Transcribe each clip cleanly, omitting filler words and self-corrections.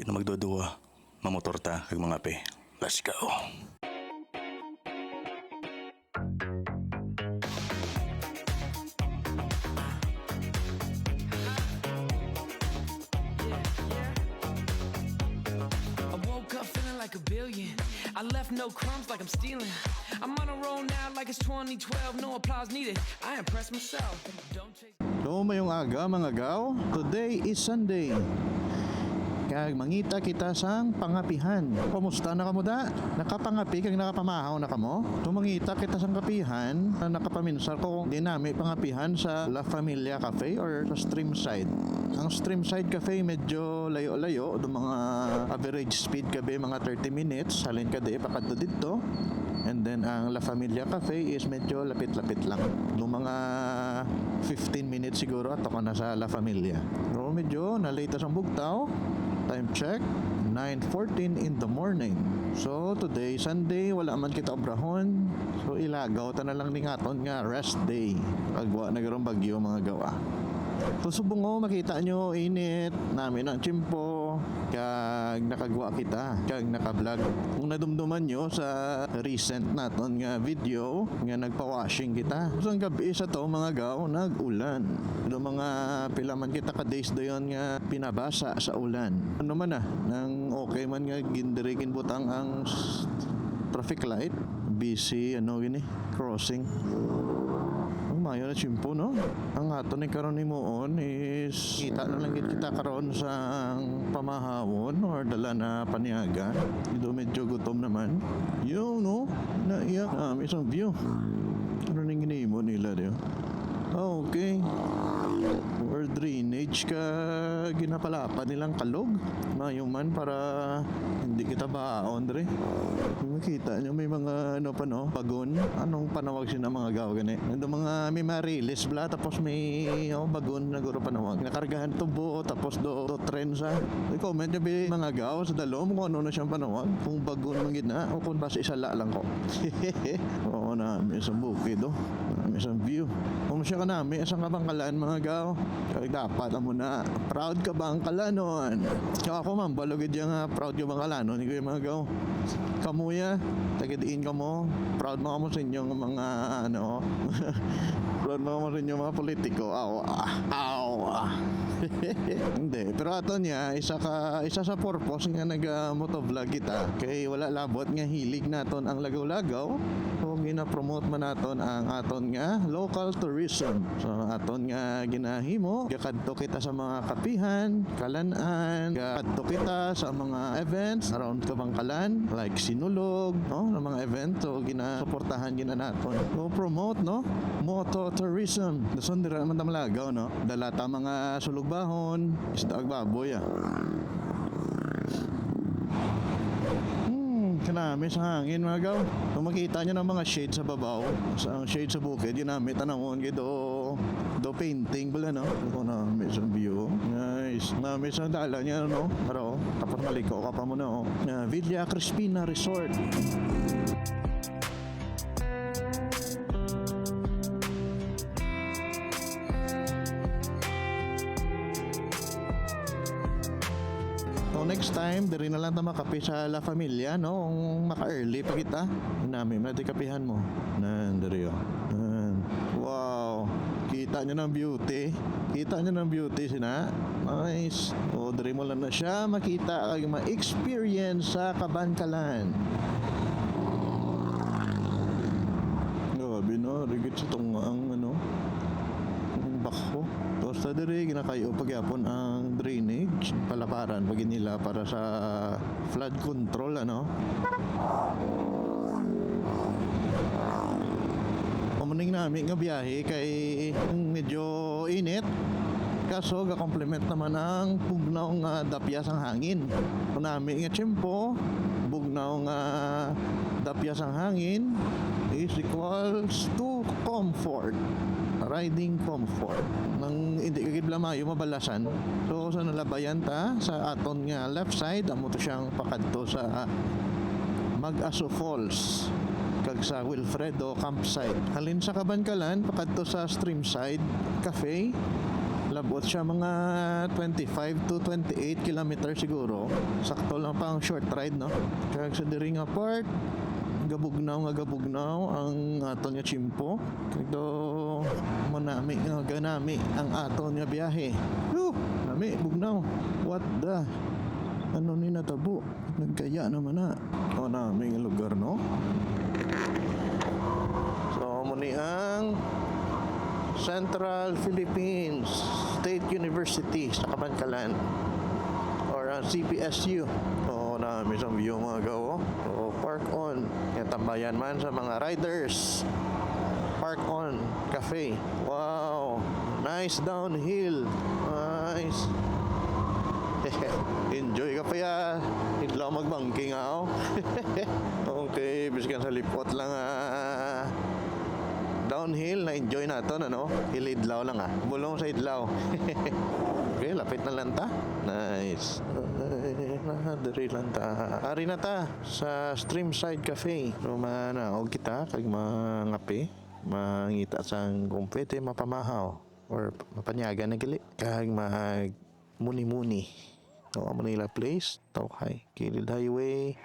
na magduduwa, mamotor ta kag mga pe. Let's go. I woke up feeling like a billion. I left no crumbs like I'm stealing. I'm on a roll now like it's 2012. No applause needed. I impress myself. Don't chase. So mayong aga mga gaw, today is Sunday. Kag mangita kita sang pangapihan. Kumusta na kamo da? Nakapangapi kag nakapamahaw na kamo? So mangita kita sang kapihan na nakapaminsar ko dinami pangapihan sa La Familia Cafe or sa Streamside. Ang Streamside Cafe medyo layo-layo, do mga average speed kabe mga 30 minutes, halin ka di pakadto dito. And then ang La Familia Cafe is medyo lapit-lapit lang. No mga 15 minutes siguro at ako na sa La Familia. Pero medyo nalate ang bugtaw. Time check 9:14 in the morning. So today Sunday wala man kita obrahon. So ilagaw ta na lang ning aton nga rest day. Agwa na garong bagyo mga gawa. So subong makita nyo init namin ang chimpo kag nakagwa kita kag naka-vlog. Kung nadumduman nyo sa recent naton nga video nga nagpa-washing kita. So ang gabi sa to mga gaw nag-ulan. Do mga pilaman kita ka days dayon nga pinabasa sa ulan. Ano man nang okay man nga gindirikin butang ang traffic light busy gini crossing. Mayo na chimpo no. Ang ato ni karon himuon is kita na lang kita karon sa pamahawon or dala na paniaga. Ito medyo gutom naman. Yo no, naiyak isang view. Ano ning ginimo nila dio? Oh, okay. Or drainage ka ginapalapa nilang kalog. Mayuman para hindi kita baon dre. Makita nyo may mga ano pa no, bagon. Anong panawag siya ng mga gaw gani? Ando mga may marilis bla tapos may bagon na guro panawag. Nakargahan tubo tapos do tren sa. I-comment nyo mga gaw sa dalom kung ano na siyang panawag. Kung bagon man gid na o kung basta isala lang ko. Oo na, may isang bukid do. May isang view. Kung siya ka na, may isang kabangkalan mga gaw. Kaya dapat mo na, proud ka bangkalanon. Kaya ako man, balugid yung proud ka bangkalanon. Hindi ko yung mga gaw. Kamuya, tagidiin ka mo. Proud mo ka mo sa inyong mga ano. Proud mo ka mo sa inyong mga politiko. Hindi, pero ato niya isa sa purpose nga nag-motovlog kita kay wala labot nga hilig naton ang lagaw-lagaw o gina-promote man naton ang aton nga local tourism. So aton nga ginahimo gakadto kita sa mga kapihan, kalan-an, gakadto kita sa mga events around Kabangkalan like Sinulog, no, ng mga event so ginasuportahan gina naton. So promote no, moto tourism. Dason dira man ta malagaw no. Dala ta mga sulugbahon, isda ag baboy kanami sa hangin mga gaw. Kung makita nyo ng mga shade sa babaw, sa shade sa bukid, yun namin tanawon do painting pala no. Kung namin sa view, nice. Namin sa dala niya no. Pero tapos maliko ka pa mo no. Villa Crispina Resort. So next time, diri na lang ta makape sa La Familia, no? Kung maka-early pa kita. Namin, kapihan mo. Diri oh. Wow. Kita nyo ng beauty. Kita nyo ng beauty, sina. Nice. O, diri mo lang na siya makita kag ma-experience sa Kabangkalan. Grabe no, rigid sa itong ang ano. Bakho. Tapos sa diri ginakayo pagyapon ang drainage palaparan pag nila para sa flood control ano. Pamaning namin nga biyahe kay medyo init. Kaso ga-complement naman ang bugnaw nga dapyas ang hangin. Kung namin nga tiyempo, bugnaw nga dapyas ang hangin is equals to comfort. Riding comfort nang hindi ka gidlamayo mabalasan. So sa nalabayan ta sa aton nga left side amo to siyang pakadto sa Mag-Aso Falls kag sa Wilfredo campsite. Halin sa Kabangkalan pakadto sa Streamside Cafe, Palabot siya mga 25 to 28 kilometers siguro. Sakto lang pang short ride, no? Kaya sa diri nga part, gabugnaw ang aton nga chimpo. Kaya manami nga ganami ang aton nga biyahe. Whew! Nami, bugnaw. What the? Ano ni natabo? Nagkaya naman na. O nami nga lugar, no? So, muni ang Central Philippines State University sa Kabankalan or CPSU. O nami sa view mga gawo. So, park on. Kaya tambayan man sa mga riders. Park on Cafe. Wow! Nice downhill. Nice. Enjoy ka pa ya. Idlaw magbangking ako. Okay, biskan sa lipot lang downhill na enjoy naton ano. Hilidlaw lang Bulong sa idlaw. Okay, lapit na lang ta. Nice. Dari lang ta. Ari na ta sa Streamside Cafe. Rumana og kita kag mangape, mangita sang kung pwede mapamahaw or mapanyagan na gali kag mag muni-muni. No, Manila Place, Tawhay, Kilid Highway.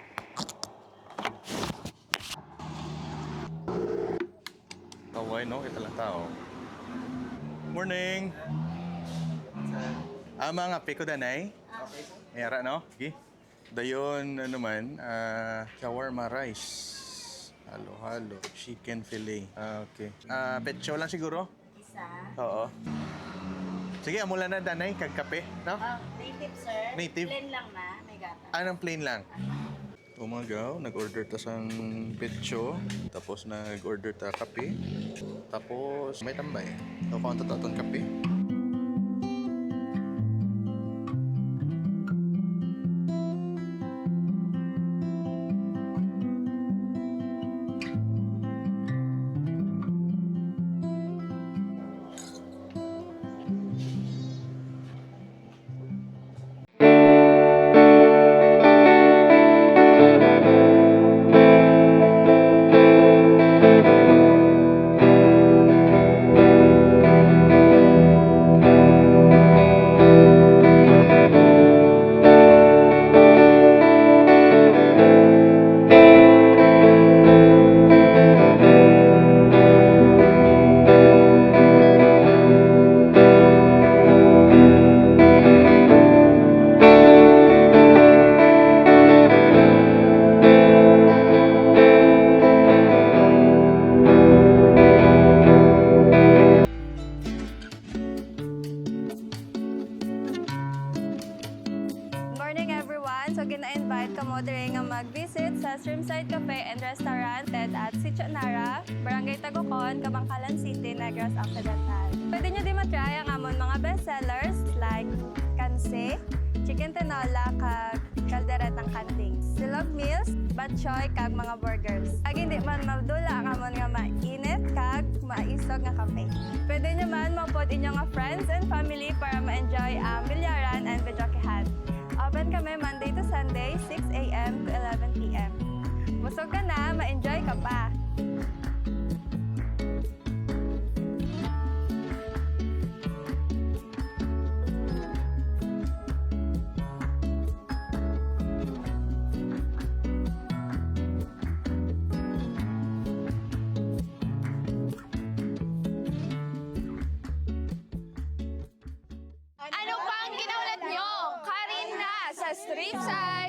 Taway, no? Kita lang tao. Morning! Mga piko danay? Okay. Mayara, no? Okay. Dayon, ano man, shawarma rice. Halo-halo. Chicken fillet. Okay. Petso lang siguro? Isa. Oo. Sige, amula na danay, kag kape, no? Native, sir. Native? Plain lang na. May gata. Anong plain lang? Umagaw, nag-order ta sang petso, tapos nag-order ta kape, tapos may tambay. So, kung ito taton kape. gina-invite ka mo diri nga mag-visit sa Streamside Cafe and Restaurant at Sitio Nara, Barangay Tagukon, Kabangkalan City, Negros Occidental. Pwede nyo di matry ang amon mga bestsellers like kanse, chicken tinola, kag kalderetang kanting, silog meals, batchoy, kag mga burgers. Ag hindi man mabdula ang amon nga mainit kag maisog nga kape. Pwede nyo man mapod inyo nga friends and family para ma-enjoy ang bilyaran and videokehan. Open kami Monday to Sunday, 6 a.m. to 11 p.m. Busog ka na, ma-enjoy ka pa! Ano pang ginaulat nyo? Karin na sa Streamside!